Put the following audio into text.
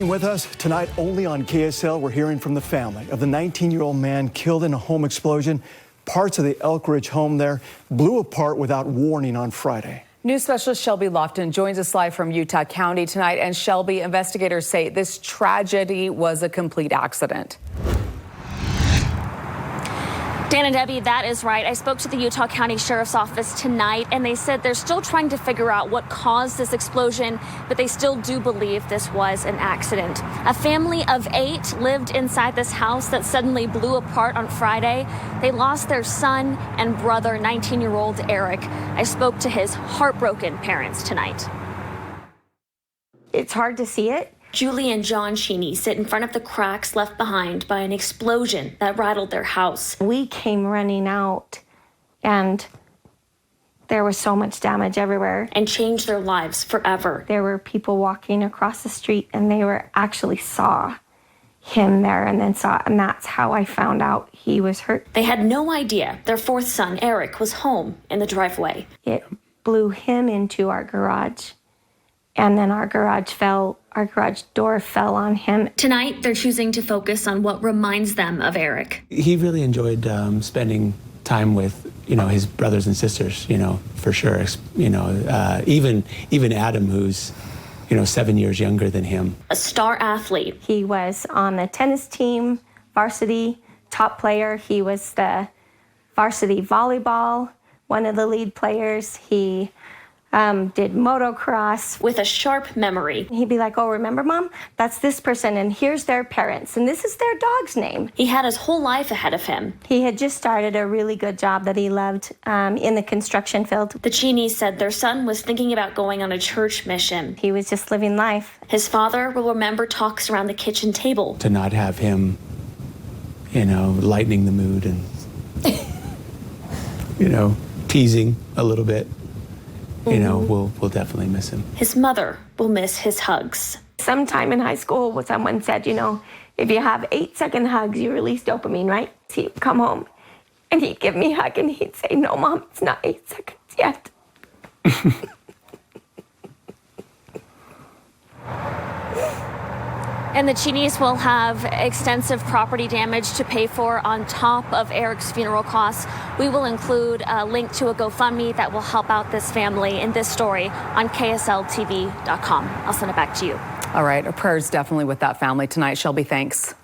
With us tonight only on KSL, we're hearing from the family of the 19-year-old man killed in a home explosion. Parts of the Elk Ridge home there blew apart without warning on Friday. News specialist Shelby Lofton joins us live from Utah County tonight. And Shelby, investigators say this tragedy was a complete accident. Dan and Debbie, that is right. I spoke to the Utah County Sheriff's Office tonight, and they said they're still trying to figure out what caused this explosion, but they still do believe this was an accident. A family of 8 lived inside this house that suddenly blew apart on Friday. They lost their son and brother, 19-year-old Eric. I spoke to his heartbroken parents tonight. It's hard to see it. Julie and John Cheney sit in front of the cracks left behind by an explosion that rattled their house. We came running out, and there was so much damage everywhere. And changed their lives forever. There were people walking across the street, and they were actually saw him there and that's how I found out he was hurt. They had no idea their 4th son, Eric, was home in the driveway. It blew him into our garage, and then our garage door fell on him. Tonight, they're choosing to focus on what reminds them of Eric. He really enjoyed spending time with, his brothers and sisters, for sure. Even Adam, who's, 7 years younger than him. A star athlete. He was on the tennis team, varsity, top player. He was the varsity volleyball, one of the lead players. He did motocross. With a sharp memory. He'd be like, oh, remember, Mom? That's this person, and here's their parents, and this is their dog's name. He had his whole life ahead of him. He had just started a really good job that he loved in the construction field. The Cheneys said their son was thinking about going on a church mission. He was just living life. His father will remember talks around the kitchen table. To not have him, lightening the mood and, teasing a little bit. We'll definitely miss him. His mother will miss his hugs. Sometime in high school, someone said, if you have 8-second hugs, you release dopamine, right? So he'd come home, and he'd give me a hug, and he'd say, no, Mom, it's not 8 seconds yet. And the Cheneys will have extensive property damage to pay for on top of Eric's funeral costs. We will include a link to a GoFundMe that will help out this family in this story on KSLTV.com. I'll send it back to you. All right, our prayers definitely with that family tonight. Shelby, thanks.